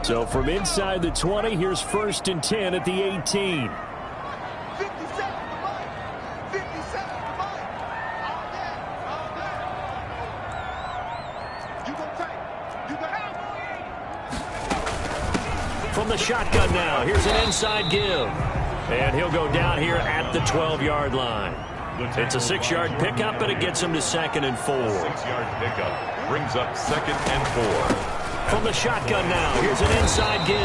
So from inside the 20, here's 1st and 10 at the 18. From the shotgun now, here's an inside give. And he'll go down here at the 12-yard line. It's a 6-yard pickup, but it gets him to 2nd and 4. 6-yard pickup brings up 2nd and 4. From the shotgun now, here's an inside give.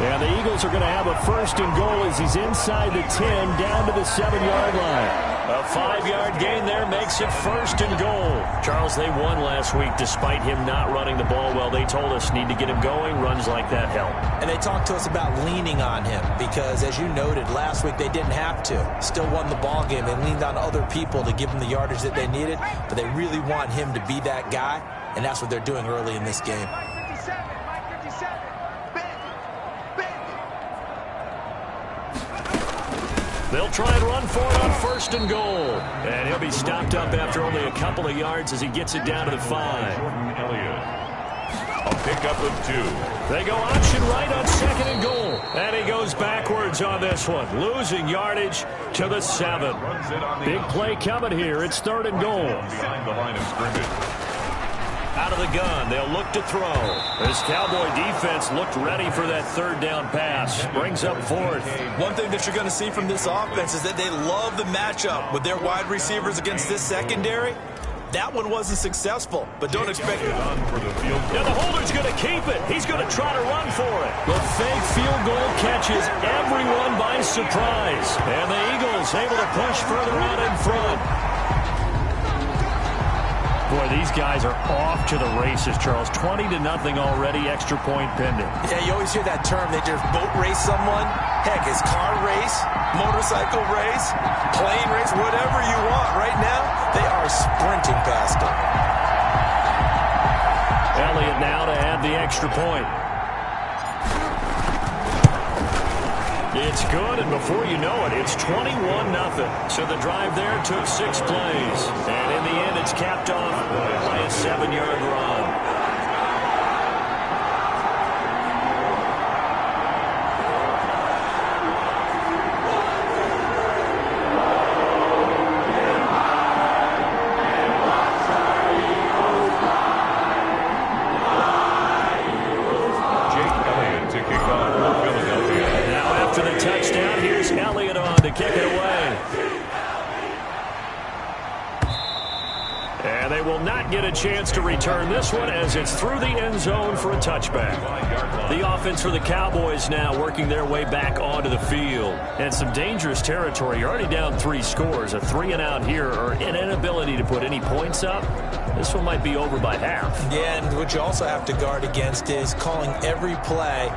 And the Eagles are going to have a 1st and goal as he's inside the 10 down to the 7-yard line. A 5-yard gain there makes it 1st and goal. Charles, they won last week despite him not running the ball well. They told us need to get him going. Runs like that help. And they talked to us about leaning on him because, as you noted, last week they didn't have to. Still won the ball game. They leaned on other people to give them the yardage that they needed, but they really want him to be that guy, and that's what they're doing early in this game. They'll try and run for it on 1st and goal. And he'll be stopped up after only a couple of yards as he gets it down to the 5. Jordan Elliott. A pickup of 2. They go option right on 2nd and goal. And he goes backwards on this one, losing yardage to the 7. Big play coming here. It's 3rd and goal. Behind the line of scrimmage. Out of the gun, they'll look to throw. This Cowboy defense looked ready for that 3rd down pass. Brings up 4th. One thing that you're going to see from this offense is that they love the matchup with their wide receivers against this secondary. That one wasn't successful, but don't expect it. Now the holder's going to keep it. He's going to try to run for it. The fake field goal catches everyone by surprise. And the Eagles able to push further out in front. Boy, these guys are off to the races, Charles. 20-0 already, extra point pending. Yeah, you always hear that term. They just boat race someone. Heck, it's car race, motorcycle race, plane race, whatever you want. Right now, they are sprinting past it. Elliott now to add the extra point. It's good, and before you know it, it's 21-0. So the drive there took 6 plays. And in the end, it's capped off by a 7-yard run. Kick it away. And they will not get a chance to return this one as it's through the end zone for a touchback. The offense for the Cowboys now working their way back onto the field. And some dangerous territory. You're already down 3 scores. A 3-and-out here or an inability to put any points up. This one might be over by half. Yeah, and what you also have to guard against is calling every play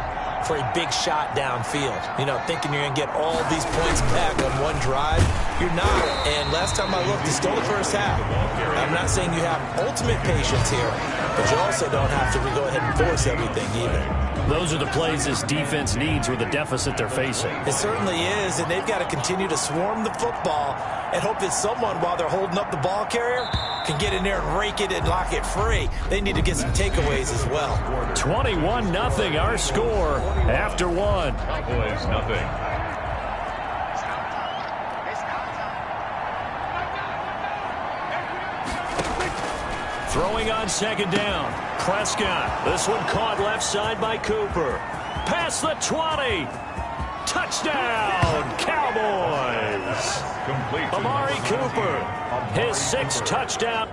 for a big shot downfield. You know, thinking you're going to get all these points back on one drive. You're not. And last time I looked, it's still the first half. I'm not saying you have ultimate patience here, but you also don't have to go ahead and force everything either. Those are the plays this defense needs with the deficit they're facing. It certainly is, and they've got to continue to swarm the football and hope that someone, while they're holding up the ball carrier, can get in there and rake it and lock it free. They need to get some takeaways as well. 21-0 our score after 1. Cowboys nothing. Throwing on 2nd down. Prescott. This one caught left side by Cooper. Past the 20. Touchdown, Cowboys. Complete. Amari Cooper, his 6th touchdown.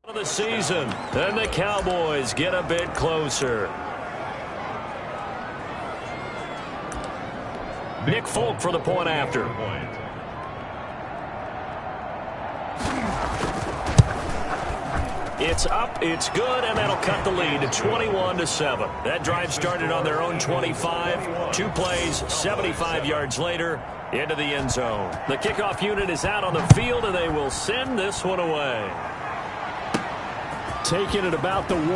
Of the season, and the Cowboys get a bit closer. Nick Folk for the point after. It's up, it's good, and that'll cut the lead to 21-7. That drive started on their own 25. 2 plays, 75 yards later, into the end zone. The kickoff unit is out on the field, and they will send this one away. Taking it about the 1.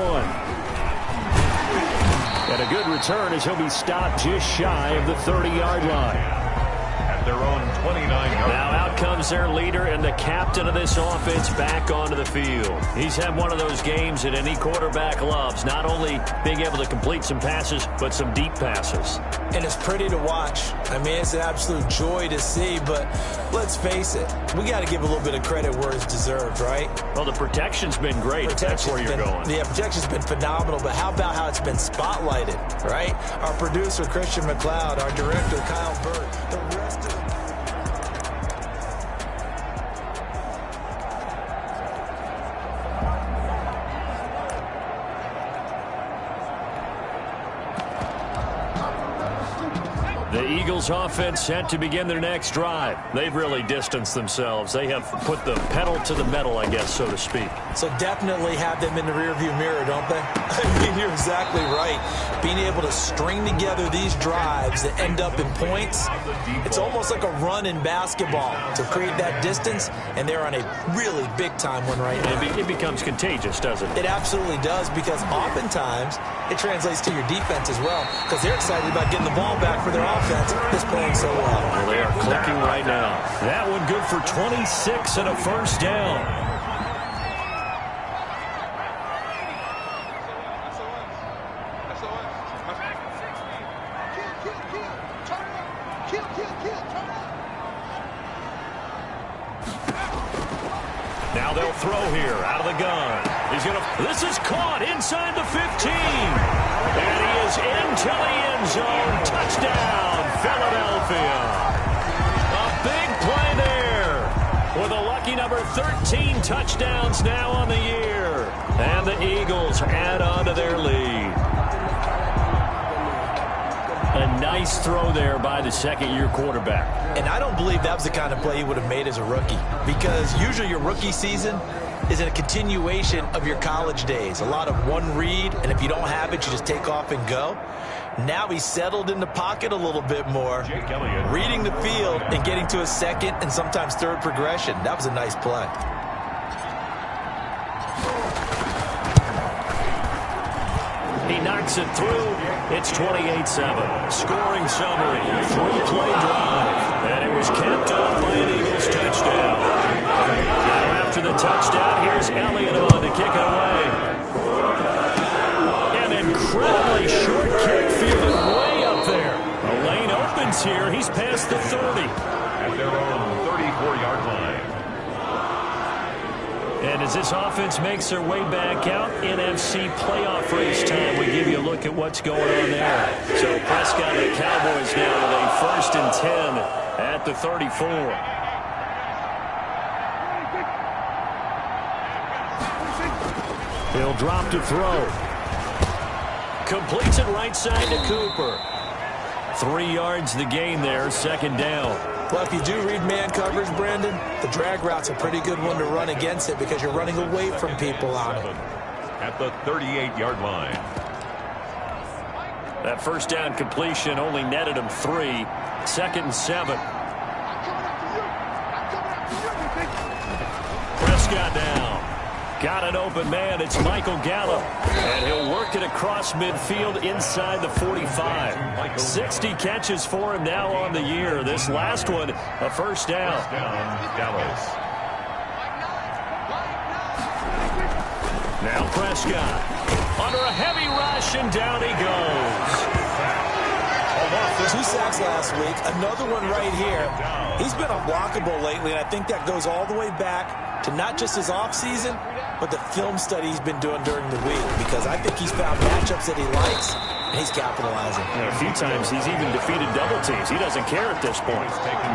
And a good return as he'll be stopped just shy of the 30-yard line. At their own 29-yard. Now out comes their leader and the captain of this offense back onto the field. He's had one of those games that any quarterback loves, not only being able to complete some passes, but some deep passes. And it's pretty to watch. I mean, it's an absolute joy to see, but let's face it, we got to give a little bit of credit where it's deserved, right? Well, the protection's been great. That's where you're going. Yeah, protection's been phenomenal, but how about how it's been spotlighted, right? Our producer, Christian McLeod, our director, Kyle Burt, the rest of the... The Eagles offense set to begin their next drive. They've really distanced themselves. They have put the pedal to the metal, I guess, so to speak. So definitely have them in the rearview mirror, don't they? I mean, you're exactly right. Being able to string together these drives that end up in points, it's almost like a run in basketball to create that distance, and they're on a really big-time one right now. It becomes contagious, doesn't it? It absolutely does, because oftentimes it translates to your defense as well, because they're excited about getting the ball back for their offense. Is playing so well. Well, they are clicking right now. That one good for 26 and a first down. Now they'll throw here out of the gun. This is caught inside the 15. And he is into the end zone. Touchdown, Philadelphia. A big play there with a lucky number 13 touchdowns now on the year. And the Eagles add on to their lead. A nice throw there by the second-year quarterback. And I don't believe that was the kind of play he would have made as a rookie, because usually your rookie season is a continuation of your college days. A lot of one read, and if you don't have it, you just take off and go. Now he's settled in the pocket a little bit more, reading the field and getting to a second and sometimes third progression. That was a nice play. He knocks it through. It's 28-7. Scoring summary. 3-play drive. And it was capped off by an Eagles touchdown. Now after the touchdown, here's Elliott on to kick it away. An incredibly short kick, fielded way up there. The lane opens here. He's past the 30. At their own 34-yard line. And as this offense makes their way back out, NFC playoff race time, we give you a look at what's going on there. So Prescott and the Cowboys now with a 1st and 10 at the 34. He'll drop to throw. Completes it right side to Cooper. 3 yards the gain there, 2nd down. Well, if you do read man coverage, Brandon, the drag route's a pretty good one to run against it because you're running away from people on it. At the 38-yard line. That 1st down completion only netted him 3. 2nd and 7. Prescott down. Got an open man. It's Michael Gallup. And he'll work it across midfield inside the 45. 60 catches for him now on the year. This last one, a 1st down. Dallas. Now Prescott. Under a heavy rush, and down he goes. 2 sacks last week. Another one right here. He's been unblockable lately, and I think that goes all the way back to not just his offseason, but the film study he's been doing during the week, because I think he's found matchups that he likes, and he's capitalizing. A few times he's even defeated double teams. He doesn't care at this point.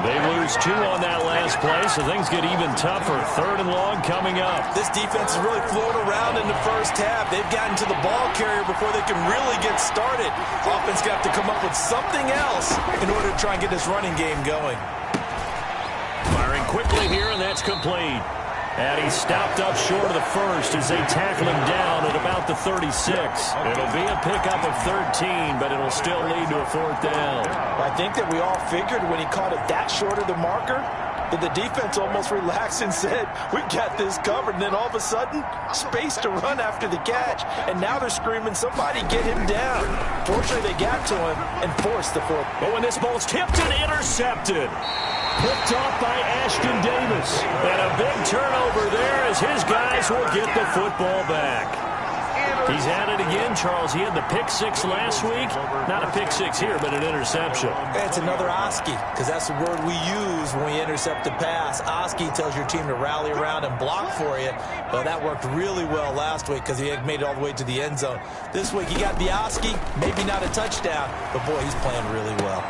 They lose 2 on that last play, so things get even tougher. 3rd and long coming up. This defense is really floating around in the first half. They've gotten to the ball carrier before they can really get started. Offense got to come up with something else in order to try and get this running game going. Firing quickly here, and that's complete. And he's stopped up short of the first as they tackle him down at about the 36. It'll be a pickup of 13, but it'll still lead to a fourth down. I think that we all figured when he caught it that short of the marker, that the defense almost relaxed and said, we got this covered. And then all of a sudden, space to run after the catch. And now they're screaming, somebody get him down. Fortunately, they got to him and forced the fourth. But when this ball's tipped and intercepted. Picked off by Ashton Davis. And a big turnover there as his guys will get the football back. He's at it again, Charles. He had the pick six last week. Not a pick six here, but an interception. It's another Oski, because that's the word we use when we intercept the pass. Oski tells your team to rally around and block for you. Well, that worked really well last week because he made it all the way to the end zone. This week, he got the Oski, maybe not a touchdown, but boy, he's playing really well.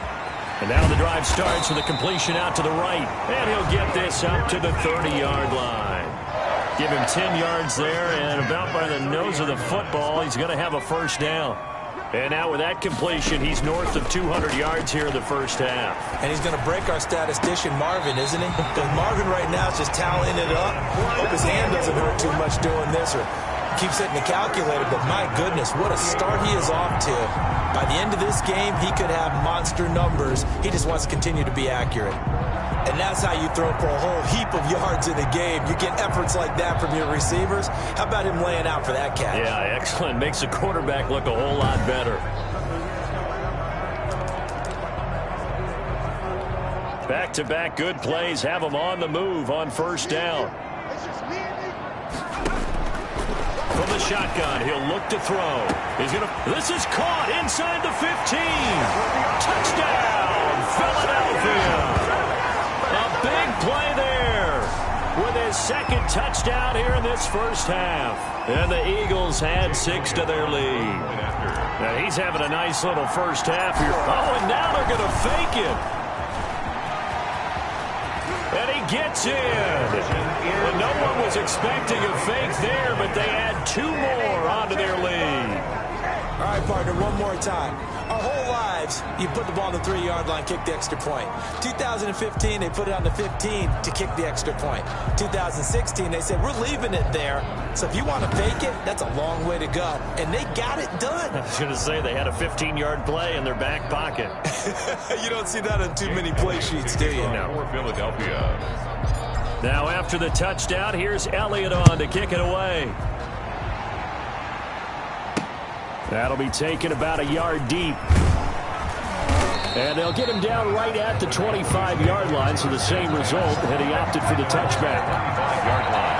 And now the drive starts with a completion out to the right. And he'll get this up to the 30-yard line. Give him 10 yards there, and about by the nose of the football, he's going to have a first down. And now with that completion, he's north of 200 yards here in the first half. And he's going to break our statistician, Marvin, isn't he? Because Marvin right now is just tallying it up. Hope his hand doesn't hurt too much doing this or keeps hitting the calculator. But my goodness, what a start he is off to. By the end of this game, he could have monster numbers. He just wants to continue to be accurate. And that's how you throw for a whole heap of yards in a game. You get efforts like that from your receivers. How about him laying out for that catch? Yeah, excellent. Makes the quarterback look a whole lot better. Back-to-back good plays have him on the move on first down. From the shotgun, he'll look to throw. This is caught inside the 15. Touchdown, Philadelphia. A big play there with his second touchdown here in this first half. And the Eagles add 6 to their lead. Now he's having a nice little first half here. Oh, and now they're going to fake it. And he gets in. And no one was expecting a fake there, but they add 2 more onto their lead. All right, partner, one more time. Our whole lives, you put the ball on the 3-yard line, kick the extra point. 2015, they put it on the 15 to kick the extra point. 2016, they said, we're leaving it there. So if you want to fake it, that's a long way to go. And they got it done. I was going to say, they had a 15-yard play in their back pocket. You don't see that on too many play sheets, do you? No. For Philadelphia. Now after the touchdown, here's Elliott on to kick it away. That'll be taken about a yard deep. And they'll get him down right at the 25-yard line, so the same result, and he opted for the touchback. 25-yard line.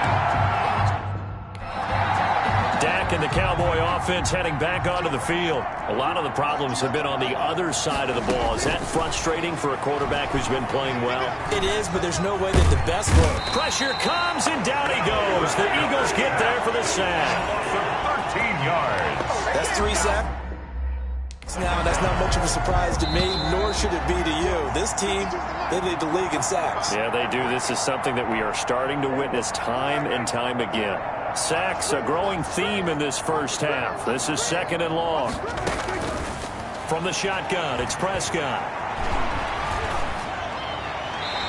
Dak and the Cowboy offense heading back onto the field. A lot of the problems have been on the other side of the ball. Is that frustrating for a quarterback who's been playing well? It is, but there's no way that the best way. Pressure comes, and down he goes. The Eagles get there for the sack. 13 yards. That's 3 sacks. Now, that's not much of a surprise to me, nor should it be to you. This team, they lead the league in sacks. Yeah, they do. This is something that we are starting to witness time and time again. Sacks, a growing theme in this first half. This is 2nd and long. From the shotgun, it's Prescott.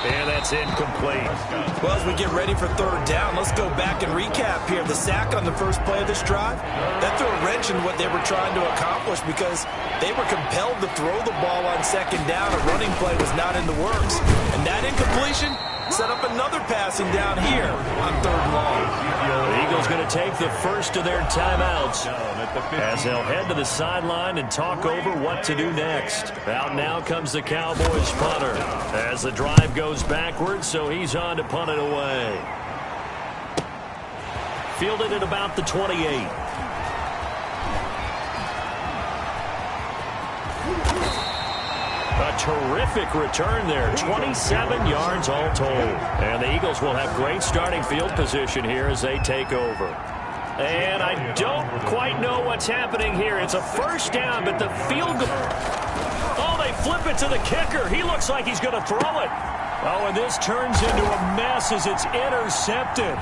And that's incomplete. Well, as we get ready for 3rd down, let's go back and recap here. The sack on the first play of this drive, that threw a wrench in what they were trying to accomplish because they were compelled to throw the ball on 2nd down. A running play was not in the works. And that incompletion set up another passing down here on 3rd and long. The Eagles going to take the first of their timeouts as they'll head to the sideline and talk over what to do next. Out now comes the Cowboys punter as the drive goes backwards, so he's on to punt it away. Fielded at about the 28. A terrific return there. 27 yards all told. And the Eagles will have great starting field position here as they take over. And I don't quite know what's happening here. It's a first down, but the field goal. Oh, they flip it to the kicker. He looks like he's going to throw it. Oh, and this turns into a mess as it's intercepted.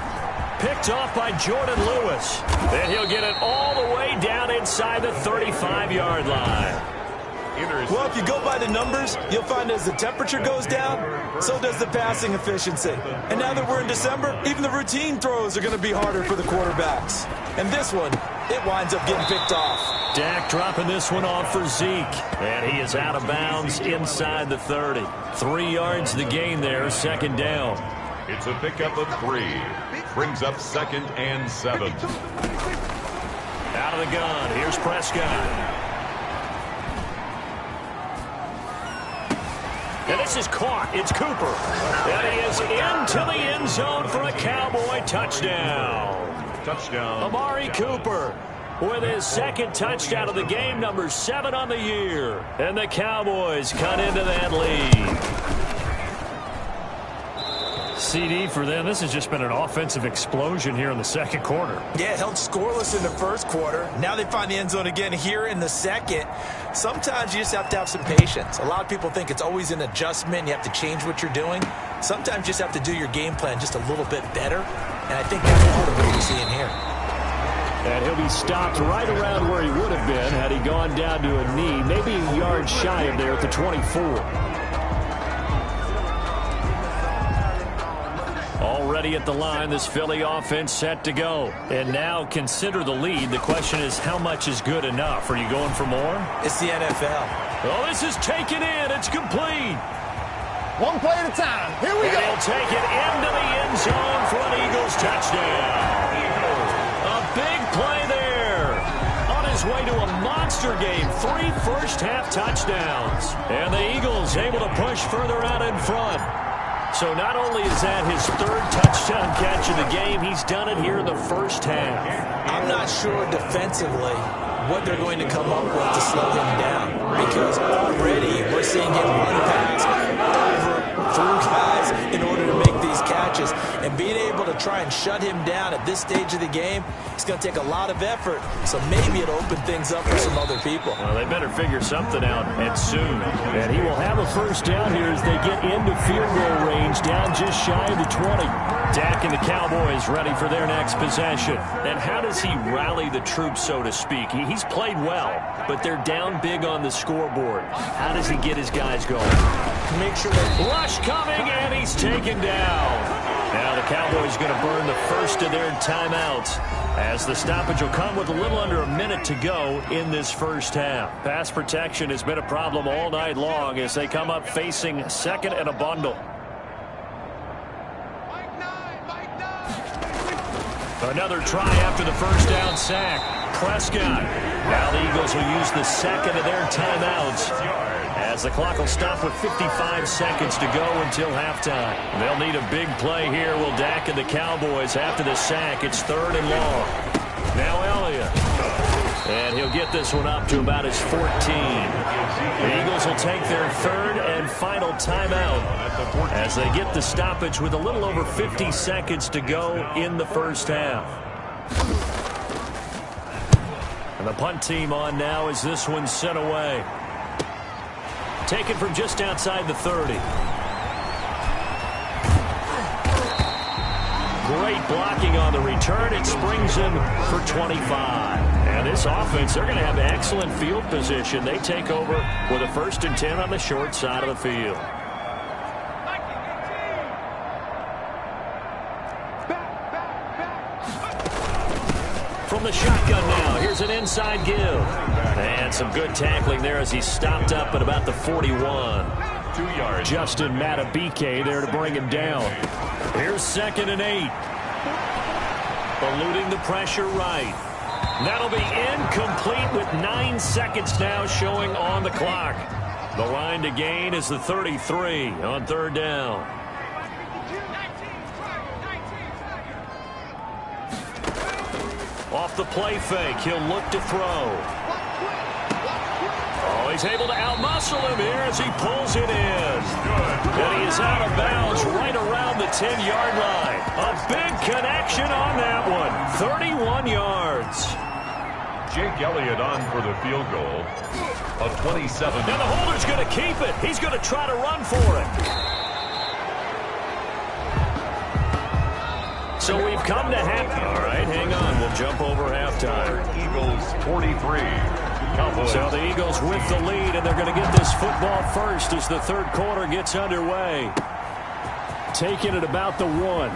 Picked off by Jordan Lewis. And he'll get it all the way down inside the 35-yard line. Well, if you go by the numbers, you'll find as the temperature goes down, so does the passing efficiency. And now that we're in December, even the routine throws are going to be harder for the quarterbacks. And this one, it winds up getting picked off. Dak dropping this one off for Zeke. And he is out of bounds inside the 30. 3 yards the gain there, second down. It's a pickup of 3. Brings up 2nd and 7. Out of the gun, here's Prescott. And this is caught. It's Cooper. And he is into the end zone for a Cowboy touchdown. Touchdown. Amari Cooper with his 2nd touchdown of the game, number 7 on the year. And the Cowboys cut into that lead. CD for them. This has just been an offensive explosion here in the second quarter. Yeah, held scoreless in the first quarter. Now they find the end zone again here in the second. Sometimes you just have to have some patience. A lot of people think it's always an adjustment. You have to change what you're doing. Sometimes you just have to do your game plan just a little bit better. And I think that's part of what we're seeing here. And he'll be stopped right around where he would have been had he gone down to a knee, maybe a yard shy of there at the 24. Already at the line, this Philly offense set to go. And now consider the lead. The question is, how much is good enough? Are you going for more? It's the NFL. Oh, this is taken in. It's complete. One play at a time. Here we go. He'll take it into the end zone for an Eagles touchdown. A big play there. On his way to a monster game. 3 first-half touchdowns. And the Eagles able to push further out in front. So not only is that his 3rd touchdown catch of the game, he's done it here in the first half. I'm not sure defensively what they're going to come up with to slow him down, because already we're seeing him run past, over, through guys in order to make these catches. And being able to try and shut him down at this stage of the game, it's going to take a lot of effort. So maybe it'll open things up for some other people. Well, they better figure something out, and soon. And he will have a first down here as they get into field goal range, down just shy of the 20. Dak and the Cowboys ready for their next possession. And how does he rally the troops, so to speak? He's played well, but they're down big on the scoreboard. How does he get his guys going? Make sure they rush coming, and he's taken down. Now the Cowboys going to burn the first of their timeouts, as the stoppage will come with a little under a minute to go in this first half. Pass protection has been a problem all night long as they come up facing 2nd and a bundle. Another try after the first down sack. Prescott. Now the Eagles will use the 2nd of their timeouts, as the clock will stop with 55 seconds to go until halftime. They'll need a big play here, will Dak and the Cowboys after the sack. It's 3rd and long. Now Elliott. And he'll get this one up to about his 14. The Eagles will take their 3rd and final timeout as they get the stoppage with a little over 50 seconds to go in the first half. And the punt team on now as this one's sent away. Taken from just outside the 30. Great blocking on the return. It springs him for 25. And this offense, they're going to have excellent field position. They take over with a 1st and 10 on the short side of the field. From the shotgun now, here's an inside give. And some good tackling there as he's stopped up at about the 41. 2 yards. Justin Matabike there to bring him down. Here's 2nd and 8. Eluding the pressure right. That'll be incomplete with 9 seconds now showing on the clock. The line to gain is the 33 on 3rd down. Off the play fake, he'll look to throw. Oh, he's able to outmuscle him here as he pulls it in. And he is out of bounds right around the 10-yard line. A big connection on that one. 31 yards. Jake Elliott on for the field goal of 27. And the holder's going to keep it. He's going to try to run for it. So we've come to half. All right, hang on. We'll jump over halftime. Eagles 43. Cowboys. So the Eagles with the lead, and they're going to get this football first as the third quarter gets underway. Taking it about the 1.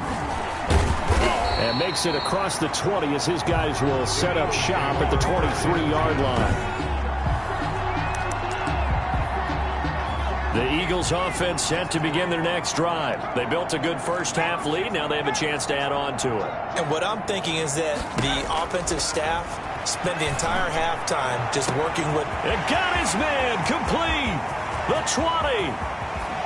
And makes it across the 20 as his guys will set up shop at the 23-yard line. The Eagles offense set to begin their next drive. They built a good first half lead. Now they have a chance to add on to it. And what I'm thinking is that the offensive staff spent the entire halftime just working with... And got his man complete. The 20.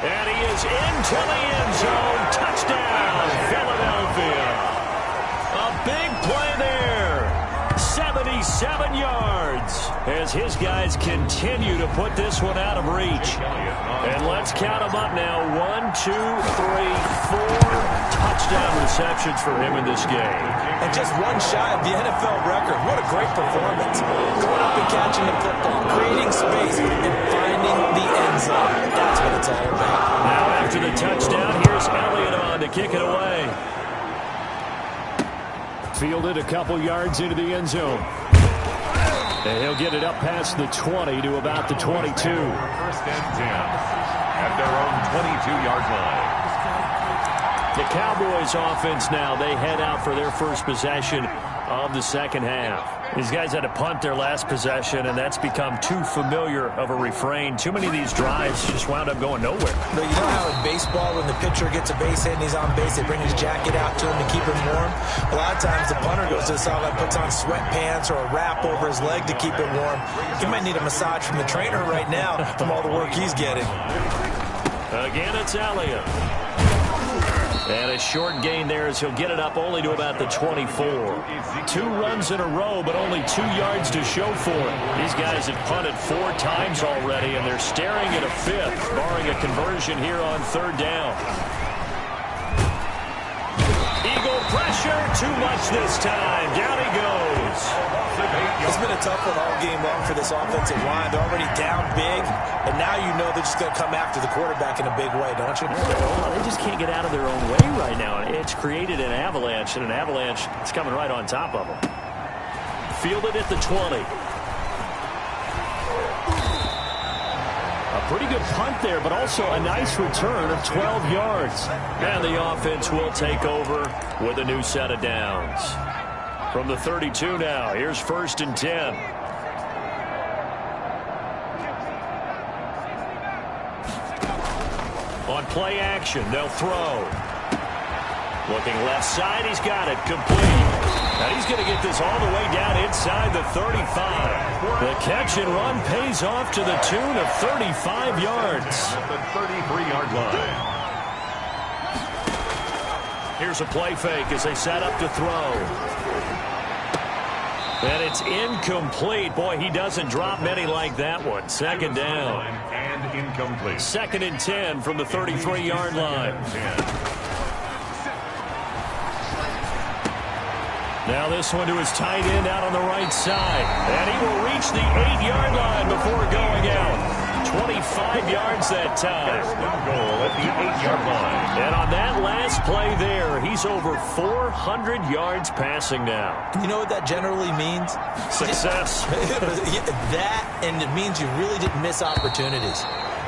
And he is into the end zone. Touchdown, Philadelphia. A big play there. 77 yards as his guys continue to put this one out of reach. And let's count them up now. 1, 2, 3, 4 touchdown receptions for him in this game. And just one shy of the NFL record. What a great performance. Going up and catching the football, creating space, and finding the end zone. That's what it's all about. Now after the touchdown, here's Elliott on to kick it away. Fielded a couple yards into the end zone. And he'll get it up past the 20 to about the 22. First and 10 at their own 22-yard line. The Cowboys offense now, they head out for their first possession of the second half. These guys had to punt their last possession, and that's become too familiar of a refrain. Too many of these drives just wound up going nowhere. But you know how in baseball, when the pitcher gets a base hit and he's on base, they bring his jacket out to him to keep him warm? A lot of times the punter goes to the sideline, puts on sweatpants or a wrap over his leg to keep it warm. He might need a massage from the trainer right now from all the work he's getting. Again, it's Elliott. And a short gain there as he'll get it up only to about the 24. 2 runs in a row, but only 2 yards to show for it. These guys have punted 4 times already, and they're staring at a 5th, barring a conversion here on 3rd down. Eagle pressure, too much this time. Down he goes. It's been a tough one all game long for this offensive line. They're already down big, and now you know they're just going to come after the quarterback in a big way, don't you? Well, they just can't get out of their own way right now. It's created an avalanche, and an avalanche is coming right on top of them. Fielded at the 20. A pretty good punt there, but also a nice return of 12 yards. And the offense will take over with a new set of downs. From the 32 now, here's 1st and 10. On play action, they'll throw. Looking left side, he's got it, complete. Now he's going to get this all the way down inside the 35. The catch and run pays off to the tune of 35 yards. The 33-yard line. Here's a play fake as they set up to throw. And it's incomplete. Boy, he doesn't drop many like that one. 2nd down. And incomplete. 2nd and 10 from the 33-yard line. Now this one to his tight end out on the right side. And he will reach the 8-yard line before going out. 25 yards that time. Goal at the 8-yard line. And on that last play there, he's over 400 yards passing now. You know what that generally means? Success. That, and it means you really didn't miss opportunities.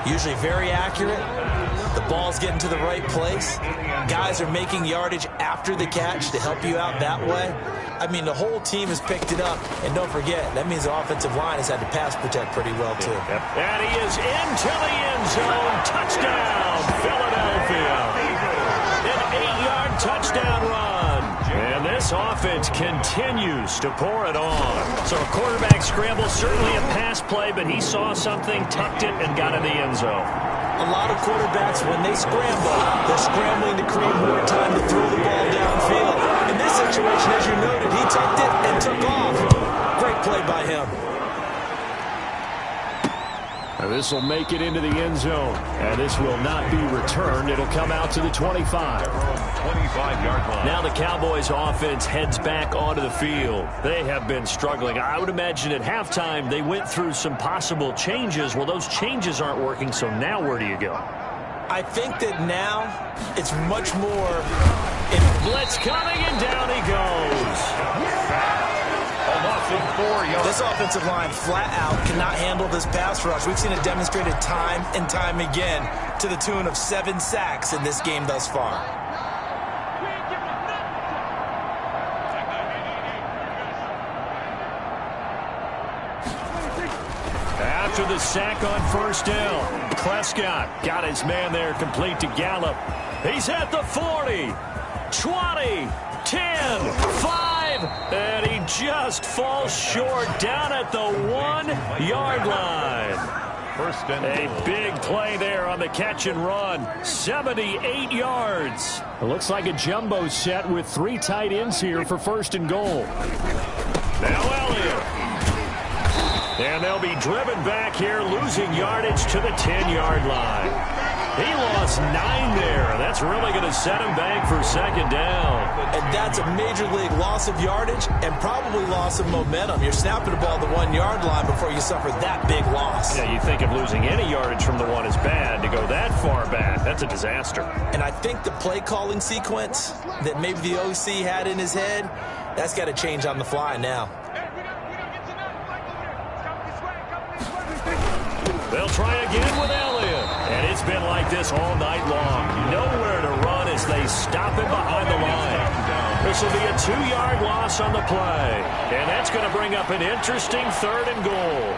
Usually very accurate. The ball's getting to the right place. Guys are making yardage after the catch to help you out that way. I mean, the whole team has picked it up. And don't forget, that means the offensive line has had to pass protect pretty well, too. Yep. And he is into the end zone. Touchdown, Philadelphia. An 8-yard touchdown run. And this offense continues to pour it on. So a quarterback scramble, certainly a pass play, but he saw something, tucked it, and got in the end zone. A lot of quarterbacks, when they scramble, they're scrambling to create more time to throw the ball downfield. In this situation, as you noted, he tucked it and took off. Great play by him. This will make it into the end zone. And this will not be returned. It'll come out to the 25. 25-yard line. Now the Cowboys offense heads back onto the field. They have been struggling. I would imagine at halftime they went through some possible changes. Well, those changes aren't working, so now where do you go? I think that now it's much more... Blitz coming, and down he goes. A loss of yards. This offensive line flat out cannot handle this pass rush. We've seen it demonstrated time and time again to the tune of 7 sacks in this game thus far. After the sack on first down, Prescott got his man there complete to Gallup. He's at the 40, 20, 10, 5, and he just falls short down at the 1-yard line. First and A goal. big play there on the catch and run. 78 yards. It looks like a jumbo set with 3 tight ends here for first and goal. Now Elliott. And they'll be driven back here, losing yardage to the 10-yard line. He lost 9 there. That's really going to set him back for second down. And that's a major league loss of yardage and probably loss of momentum. You're snapping the ball at the 1-yard line before you suffer that big loss. Yeah, you think of losing any yardage from the 1 is bad. To go that far back, that's a disaster. And I think the play calling sequence that maybe the OC had in his head, that's got to change on the fly now. They'll try again with Elliott. And it's been like this all night long. Nowhere to run as they stop him behind the line. This will be a 2-yard loss on the play. And that's going to bring up an interesting 3rd and goal.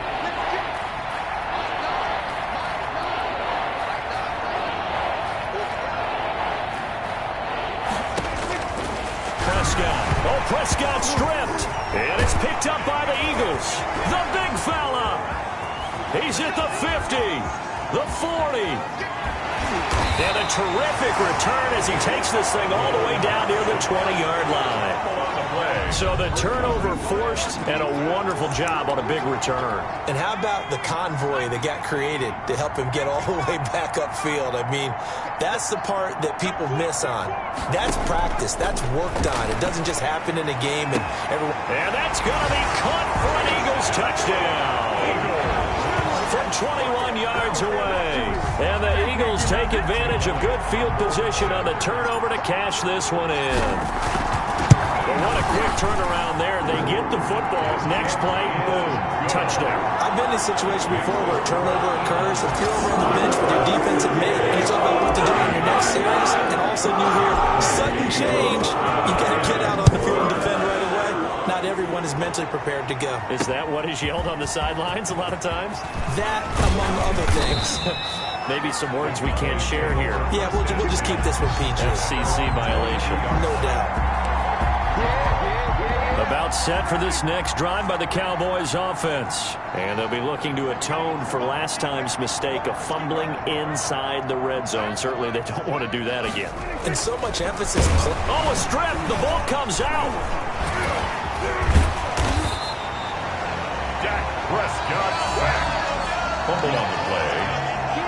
Prescott. Oh, Prescott stripped. And it's picked up by the Eagles. The big fella. He's at the 50, the 40. And a terrific return as he takes this thing all the way down near the 20-yard line. So the turnover forced and a wonderful job on a big return. And how about the convoy that got created to help him get all the way back upfield? I mean, that's the part that people miss on. That's practice. That's worked on. It doesn't just happen in a game. And that's going to be caught for an Eagles touchdown. From 21 yards away. And the Eagles take advantage of good field position on the turnover to cash this one in. But what a quick turnaround there. They get the football. Next play, boom, touchdown. I've been in a situation before where a turnover occurs. If you're over on the bench with your defensive mate, you talk about what to do in your next series, and all of a sudden you hear sudden change. You got to get out on the field and defend right away. Not everyone is mentally prepared to go. Is that what is yelled on the sidelines a lot of times? That, among other things. Maybe some words we can't share here. Yeah, we'll just keep this one PG. FCC violation. No doubt. About set for this next drive by the Cowboys offense. And they'll be looking to atone for last time's mistake of fumbling inside the red zone. Certainly they don't want to do that again. And so much emphasis. Oh, a strip. The ball comes out. Dak Prescott sacked. Fumbled on the play.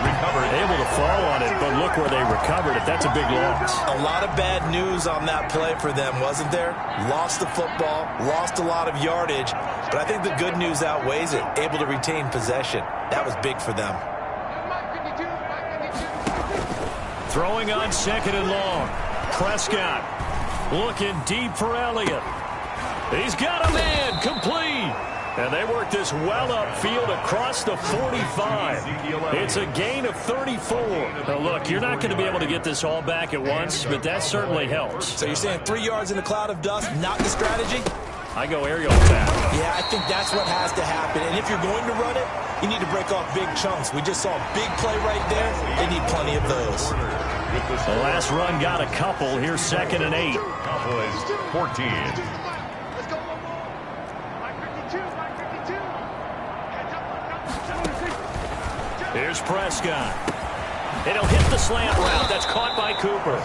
Recovered. Able to fall on it, but look where they recovered it. That's a big loss. A lot of bad news on that play for them, wasn't there? Lost the football, lost a lot of yardage, but I think the good news outweighs it. Able to retain possession. That was big for them. Throwing on 2nd and long. Prescott looking deep for Elliott. He's got a man complete. And they work this well upfield across the 45. It's a gain of 34. Now look, you're not going to be able to get this all back at once, but that certainly helps. So you're saying 3 yards in a cloud of dust, not the strategy? I go aerial attack. Yeah, I think that's what has to happen. And if you're going to run it, you need to break off big chunks. We just saw a big play right there. They need plenty of those. The last run got a couple. Here's 2nd and 8. Cowboys 14. Here's Prescott. And he'll hit the slant route. That's caught by Cooper.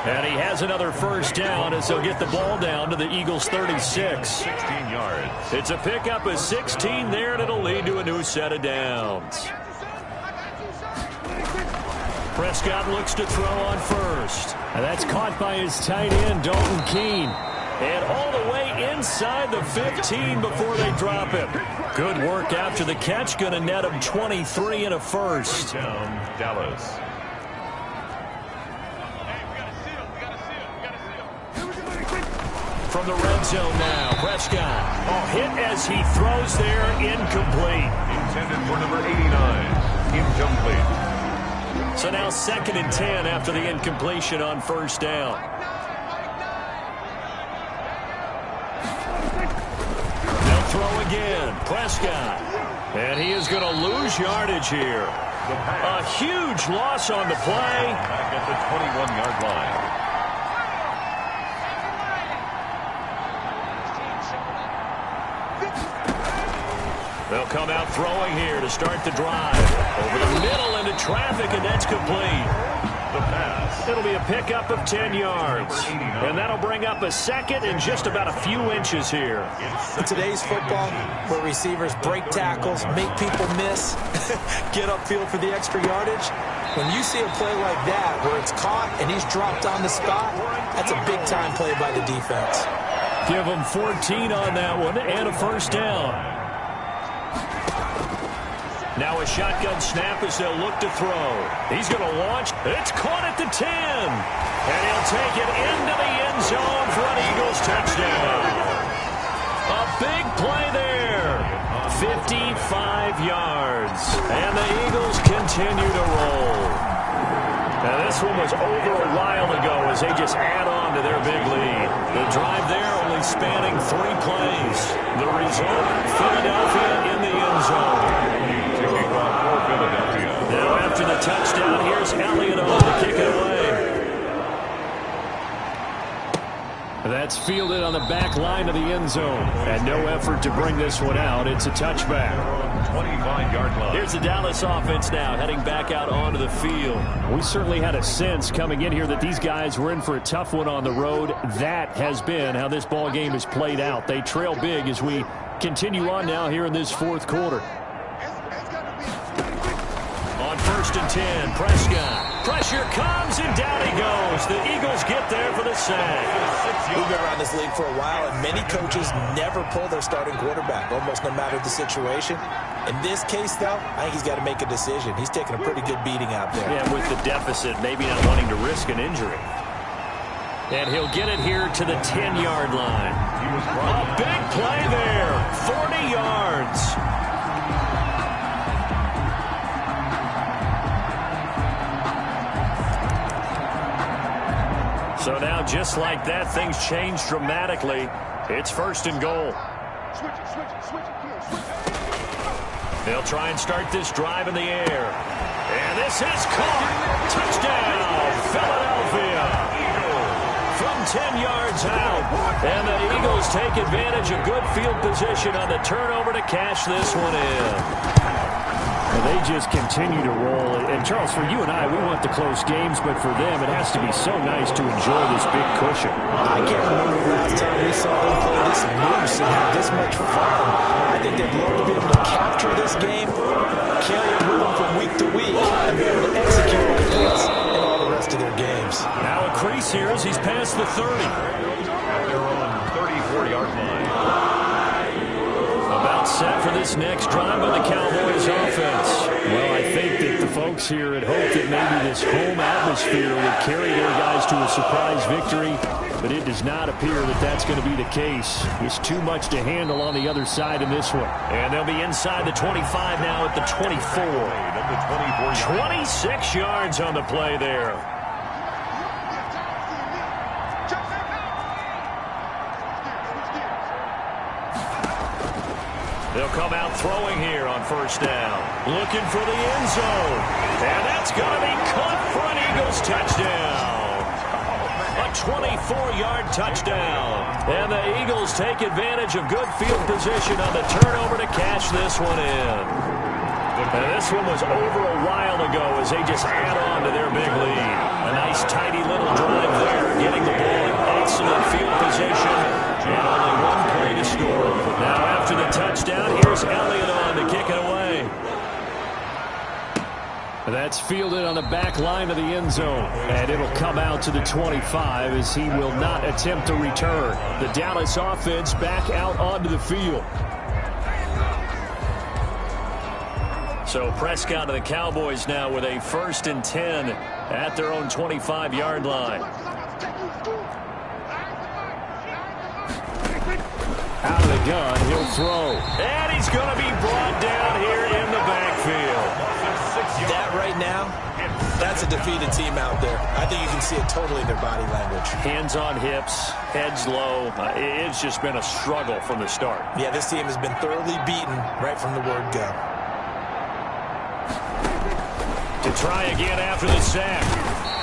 And he has another first down as he'll get the ball down to the Eagles' 36. 16 yards. It's a pickup of 16 there, and it'll lead to a new set of downs. Prescott looks to throw on first. And that's caught by his tight end, Dalton Keene. And all the way inside the 15 before they drop him. Good work after the catch. Going to net him 23 and a first. Down Dallas. From the red zone now, Prescott. Oh, hit as he throws there, incomplete. Intended for number 89, incomplete. So now 2nd and 10 after the incompletion on first down. They'll throw again, Prescott. And he is going to lose yardage here. A huge loss on the play. Back at the 21-yard line. They'll come out throwing here to start the drive. Over the middle into traffic, and that's complete. The pass. It'll be a pickup of 10 yards. And that'll bring up a second and just about a few inches here. In today's football, where receivers break tackles, make people miss, get upfield for the extra yardage, when you see a play like that where it's caught and he's dropped on the spot, that's a big-time play by the defense. Give them 14 on that one and a first down. Now a shotgun snap as they'll look to throw. He's going to launch. It's caught at the 10. And he'll take it into the end zone for an Eagles touchdown. A big play there. 55 yards. And the Eagles continue to roll. Now this one was over a while ago as they just add on to their big lead. The drive there only spanning 3 plays. The result, Philadelphia in the end zone. Now after the touchdown, here's Elliott on to kick it away. That's fielded on the back line of the end zone. And no effort to bring this one out. It's a touchback. 25-yard line. Here's the Dallas offense now heading back out onto the field. We certainly had a sense coming in here that these guys were in for a tough one on the road. That has been how this ball game has played out. They trail big as we continue on now here in this 4th quarter. On 1st and 10, Prescott. Pressure comes, and down he goes. The Eagles get there for the sack. We've been around this league for a while, and many coaches never pull their starting quarterback, almost no matter the situation. In this case, though, I think he's got to make a decision. He's taking a pretty good beating out there. Yeah, with the deficit, maybe not wanting to risk an injury. And he'll get it here to the 10-yard line. A big play there, 40 yards. So now, just like that, things change dramatically. It's 1st and goal. They'll try and start this drive in the air. And this is caught. Touchdown, Philadelphia. From 10 yards out. And the Eagles take advantage of good field position on the turnover to cash this one in. Well, they just continue to roll. And, Charles, for you and I, we want the close games, but for them, it has to be so nice to enjoy this big cushion. I can't remember the last time we saw them play this loose and have this much fun. I think they'd love to be able to capture this game, carry it with them from week to week, and be able to execute like this in all the rest of their games. Now a crease here as he's past the 30. At their own 34-yard line. About set for this next drive by the Cowboys offense. Well, I think that the folks here had hoped that maybe this home atmosphere would carry their guys to a surprise victory, but it does not appear that that's going to be the case. It's too much to handle on the other side in this one. And they'll be inside the 25 now at the 24. 26 yards on the play there. They'll come out throwing here on 1st down. Looking for the end zone. And that's going to be caught for an Eagles touchdown. A 24-yard touchdown. And the Eagles take advantage of good field position on the turnover to cash this one in. And this one was over a while ago as they just add on to their big lead. A nice tidy little drive there, getting the ball in excellent field position. And only one play to score. Now after the touchdown, here's Elliott on to kick it away. That's fielded on the back line of the end zone. And it'll come out to the 25 as he will not attempt to return. The Dallas offense back out onto the field. So Prescott and the Cowboys now with a 1st and 10 at their own 25-yard line. Out of the gun, he'll throw. And he's going to be brought down here in the backfield. That right now, that's a defeated team out there. I think you can see it totally in their body language. Hands on hips, heads low. It's just been a struggle from the start. Yeah, this team has been thoroughly beaten right from the word go. To try again after the sack.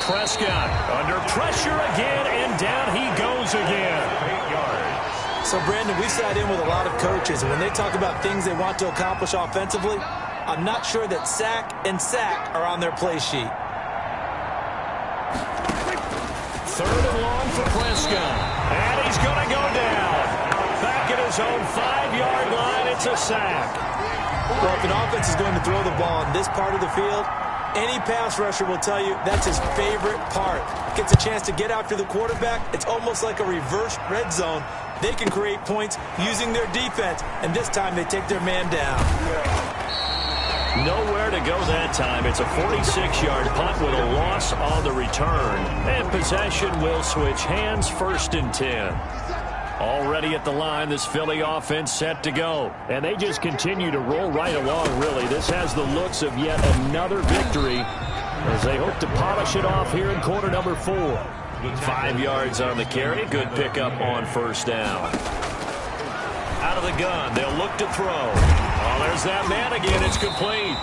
Prescott under pressure again, and down he goes again. 8 yards. So, Brandon, we sat in with a lot of coaches, and when they talk about things they want to accomplish offensively, I'm not sure that sack and sack are on their play sheet. 3rd and long for Prescott. And he's going to go down. Back at his own 5-yard line, it's a sack. Well, if an offense is going to throw the ball on this part of the field, any pass rusher will tell you that's his favorite part. Gets a chance to get after the quarterback. It's almost like a reverse red zone. They can create points using their defense, and this time they take their man down. Nowhere to go that time. It's a 46-yard punt with a loss on the return. And possession will switch hands, 1st and 10. Already at the line, this Philly offense set to go. And they just continue to roll right along, really. This has the looks of yet another victory as they hope to polish it off here in quarter number 4. 5 yards on the carry. Good pickup on 1st down. Out of the gun, they'll look to throw. Oh, there's that man again. It's complete.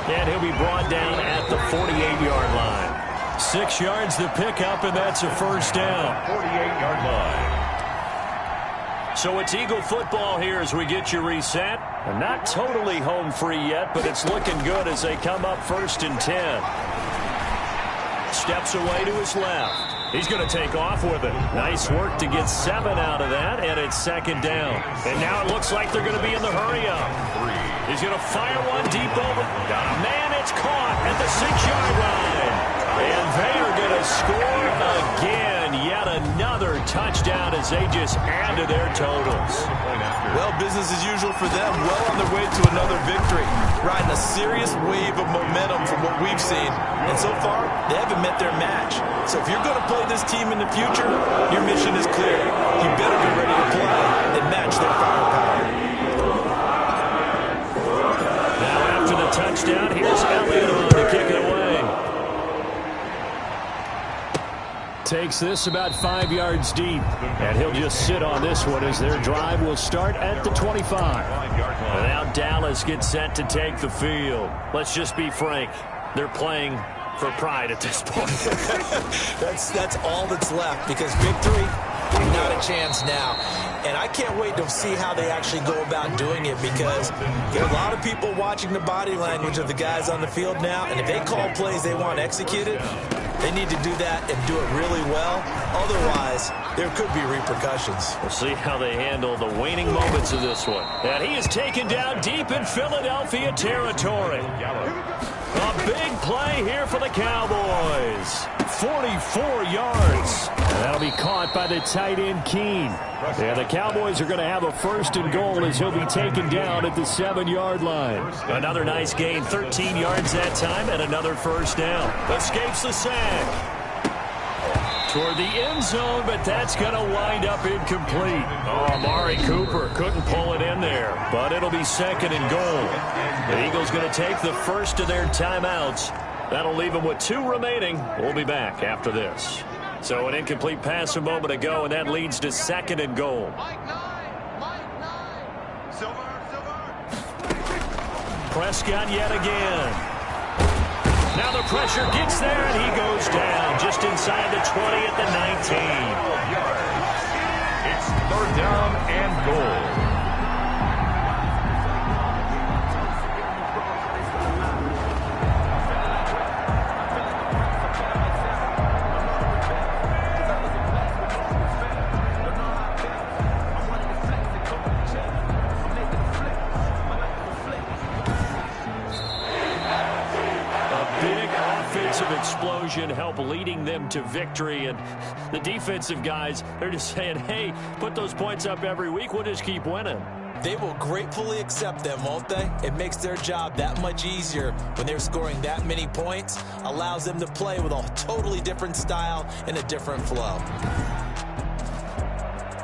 And he'll be brought down at the 48-yard line. 6 yards to pick up, and that's a 1st down. 48-yard line. So it's Eagle football here as we get you reset. And not totally home free yet, but it's looking good as they come up 1st and 10. Steps away to his left. He's going to take off with it. Nice work to get 7 out of that, and it's 2nd down. And now it looks like they're going to be in the hurry-up. He's going to fire one deep over. Got a man, it's caught at the 6-yard line. And they are going to score again. Yet another touchdown as they just add to their totals. Well, business as usual for them. Well on their way to another victory. Riding a serious wave of momentum from what we've seen. And so far, they haven't met their match. So if you're going to play this team in the future, your mission is clear. You better be ready to play and match their firepower. Now after the touchdown, here's Elliott on to kick it away. Takes this about 5 yards deep. And he'll just sit on this one as their drive will start at the 25. And now Dallas gets set to take the field. Let's just be frank. They're playing for pride at this point. That's all that's left, because victory, not a chance now. And I can't wait to see how they actually go about doing it, because there are a lot of people watching the body language of the guys on the field now, and if they call plays they want executed, they need to do that and do it really well. Otherwise, there could be repercussions. We'll see how they handle the waning moments of this one. And he is taken down deep in Philadelphia territory. A big play here for the Cowboys. 44 yards. And that'll be caught by the tight end, Keene. And the Cowboys are going to have a 1st and goal as he'll be taken down at the 7-yard line. Another nice gain, 13 yards that time, and another 1st down. Escapes the sack. Toward the end zone, but that's going to wind up incomplete. Oh, Amari Cooper couldn't pull it in there, but it'll be 2nd and goal. The Eagles going to take the first of their timeouts. That'll leave them with 2 remaining. We'll be back after this. So an incomplete pass a moment ago, and that leads to 2nd and goal. Prescott yet again. Now the pressure gets there, and he goes down just inside the 20 at the 19. It's 3rd down and goal. Explosion help leading them to victory, and the defensive guys, they're just saying, hey, put those points up every week, we'll just keep winning. They will gratefully accept them, won't they? It makes their job that much easier when they're scoring that many points, allows them to play with a totally different style and a different flow.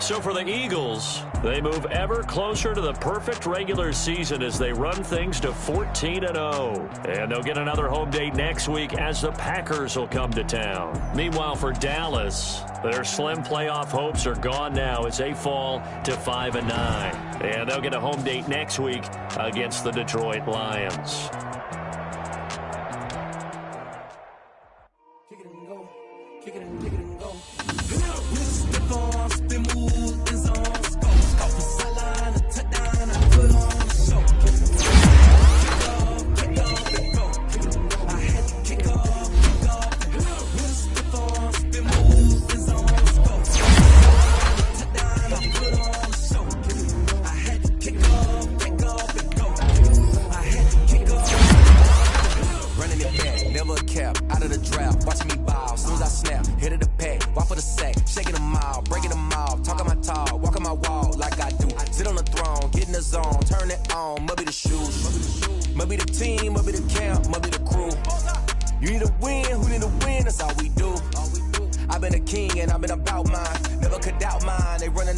So for the Eagles, they move ever closer to the perfect regular season as they run things to 14-0. And they'll get another home date next week as the Packers will come to town. Meanwhile, for Dallas, their slim playoff hopes are gone now as they fall to 5-9. And they'll get a home date next week against the Detroit Lions. Kick it and go. Kick it and go. Out of the draft, watching me ball. As soon as I snap, hit of the pack, walk for the sack, shaking them all, breaking them all, talking my tall, walking my wall like I do. Sit on the throne, get in the zone, turn it on. Must be the shoes, must be the team, must be the camp, must be the crew. You need a win, who need a win? That's all we do. I've been a king and I've been about mine, never could doubt mine. They running